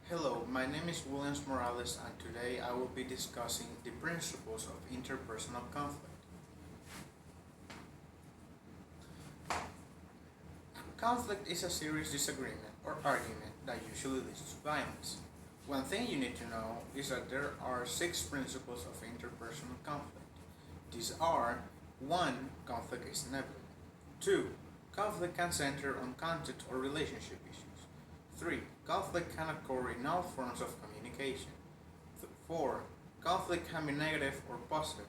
Hello, my name is Williams Morales, and today I will be discussing the principles of interpersonal conflict. Conflict is a serious disagreement or argument that usually leads to violence. One thing you need to know is that there are six principles of interpersonal conflict. These are 1. Conflict is inevitable. 2. Conflict can center on content or relationship issues. 3. Conflict can occur in all forms of communication. 4. Conflict can be negative or positive.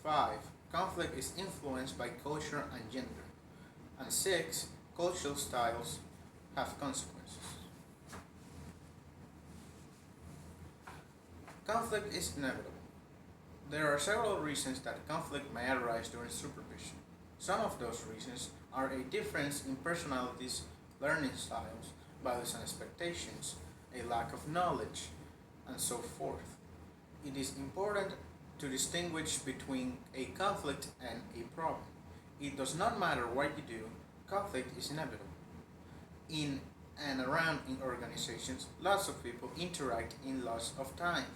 5. Conflict is influenced by culture and gender. And 6. Cultural styles have consequences. Conflict is inevitable. There are several reasons that conflict may arise during supervision. Some of those reasons are a difference in personalities, learning styles, values and expectations, a lack of knowledge, and so forth. It is important to distinguish between a conflict and a problem. It does not matter what you do, conflict is inevitable. In and around in organizations, lots of people interact in lots of time.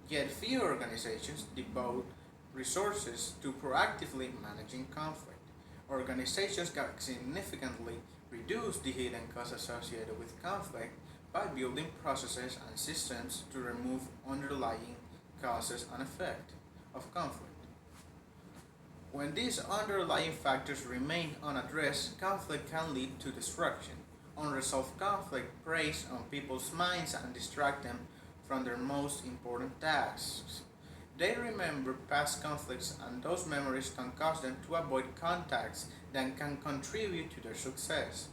Yet few organizations devote resources to proactively managing conflict. Organizations can significantly reduce the hidden costs associated with conflict by building processes and systems to remove underlying causes and effects of conflict. When these underlying factors remain unaddressed, conflict can lead to destruction. Unresolved conflict preys on people's minds and distract them from their most important tasks. They remember past conflicts, and those memories can cause them to avoid contacts that can contribute to their success.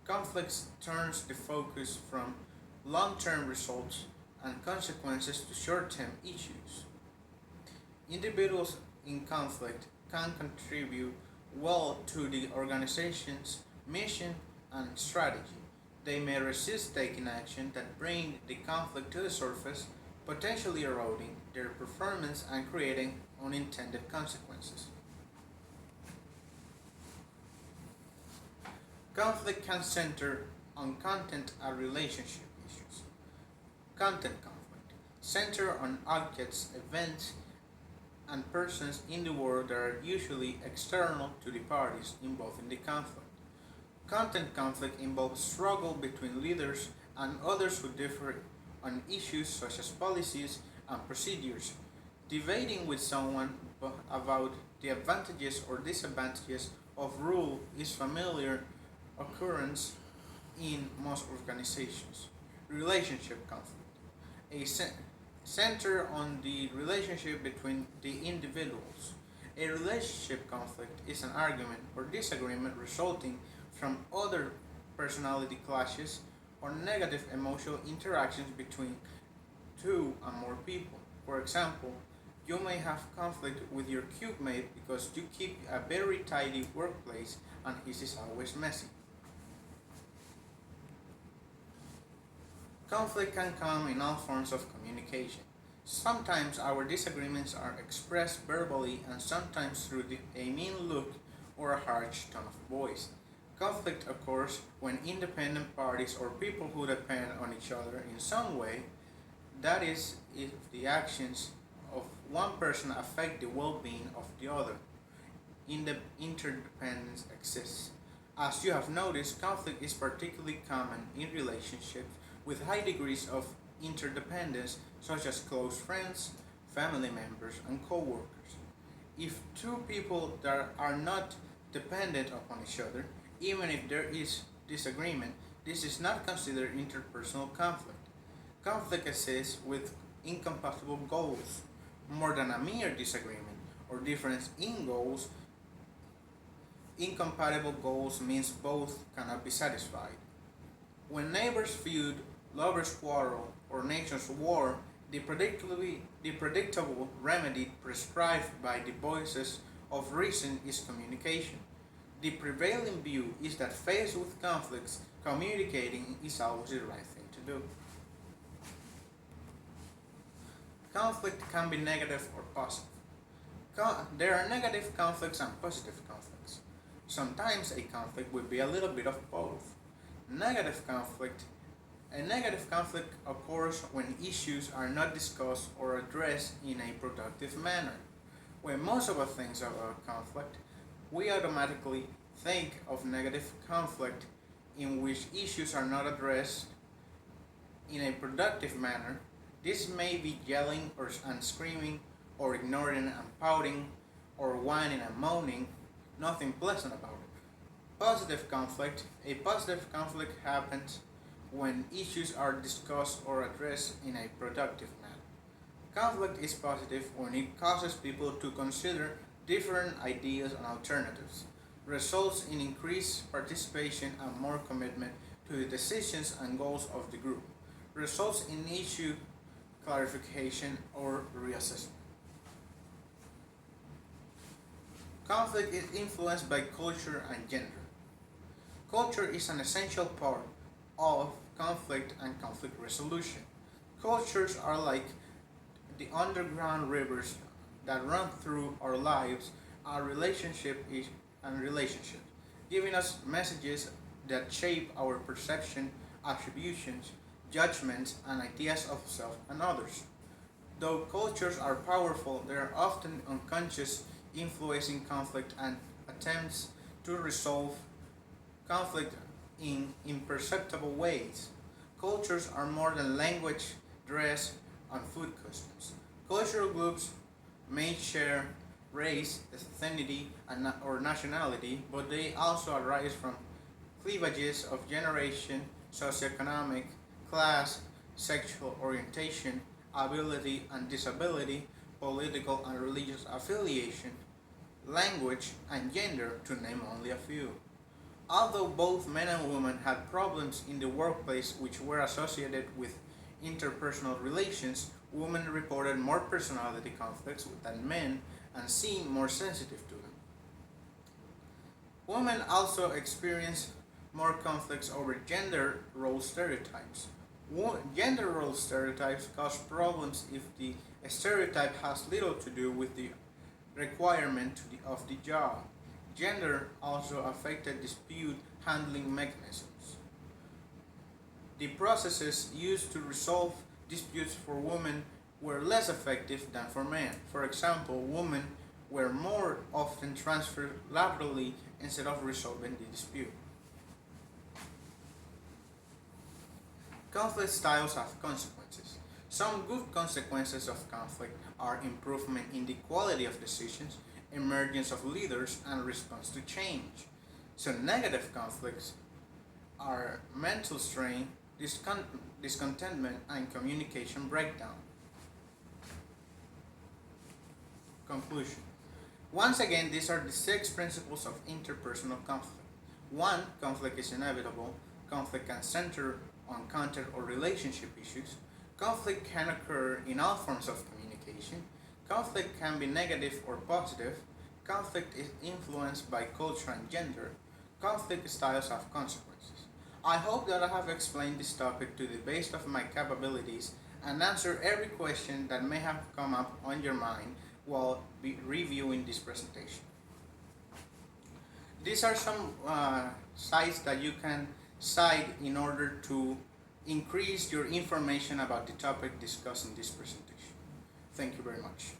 Conflicts turns the focus from long-term results and consequences to short-term issues. Individuals in conflict can contribute well to the organization's mission and strategy. They may resist taking action that bring the conflict to the surface, potentially eroding their performance and creating unintended consequences. Conflict can center on content and relationship issues. Content conflict center on objects, events, and persons in the world that are usually external to the parties involved in the conflict. Content conflict involves struggle between leaders and others who differ on issues such as policies and procedures. Debating with someone about the advantages or disadvantages of rule is familiar occurrence in most organizations. Relationship conflict. A center on the relationship between the individuals. A relationship conflict is an argument or disagreement resulting from other personality clashes or negative emotional interactions between two or more people. For example, you may have conflict with your cubemate because you keep a very tidy workplace and his is always messy. Conflict can come in all forms of communication. Sometimes our disagreements are expressed verbally and sometimes through a mean look or a harsh tone of voice. Conflict occurs when independent parties or people who depend on each other in some way, that is, if the actions of one person affect the well being of the other. Interdependence exists. As you have noticed, conflict is particularly common in relationships with high degrees of interdependence, such as close friends, family members, and co workers. If two people that are not dependent upon each other, even if there is disagreement, this is not considered interpersonal conflict. Conflict exists with incompatible goals. More than a mere disagreement or difference in goals, incompatible goals means both cannot be satisfied. When neighbors feud, lovers quarrel, or nations war, the predictable remedy prescribed by the voices of reason is communication. The prevailing view is that faced with conflicts, communicating is always the right thing to do. Conflict can be negative or positive. There are negative conflicts and positive conflicts. Sometimes a conflict will be a little bit of both. Negative conflict A negative conflict occurs when issues are not discussed or addressed in a productive manner. When most of us think about conflict, we automatically think of negative conflict in which issues are not addressed in a productive manner. This may be yelling and screaming, or ignoring and pouting, or whining and moaning, nothing pleasant about it. A positive conflict happens when issues are discussed or addressed in a productive manner. Conflict is positive when it causes people to consider different ideas and alternatives, results in increased participation and more commitment to the decisions and goals of the group, results in issue clarification or reassessment. Conflict is influenced by culture and gender. Culture is an essential part of conflict and conflict resolution. Cultures are like the underground rivers that run through our lives, our relationships, giving us messages that shape our perception, attributions, judgments, and ideas of self and others. Though cultures are powerful, they are often unconscious, influencing conflict and attempts to resolve conflict in imperceptible ways. Cultures are more than language, dress, and food customs. Cultural groups may share race, ethnicity, or nationality, but they also arise from cleavages of generation, socioeconomic, class, sexual orientation, ability and disability, political and religious affiliation, language, and gender, to name only a few. Although both men and women had problems in the workplace which were associated with interpersonal relations, women reported more personality conflicts than men and seemed more sensitive to them. Women also experience more conflicts over gender role stereotypes. Gender role stereotypes cause problems if the stereotype has little to do with the requirement of the job. Gender also affected dispute handling mechanisms. The processes used to resolve disputes for women were less effective than for men. For example, women were more often transferred laterally instead of resolving the dispute. Conflict styles have consequences. Some good consequences of conflict are improvement in the quality of decisions, emergence of leaders, and response to change. Some negative conflicts are mental strain, discontentment, and communication breakdown. Conclusion. Once again, these are the 6 principles of interpersonal conflict. 1. Conflict is inevitable. Conflict can center on content or relationship issues. Conflict can occur in all forms of communication. Conflict can be negative or positive. Conflict is influenced by culture and gender. Conflict styles have consequences. I hope that I have explained this topic to the best of my capabilities and answered every question that may have come up on your mind while reviewing this presentation. These are some sites that you can cite in order to increase your information about the topic discussed in this presentation. Thank you very much.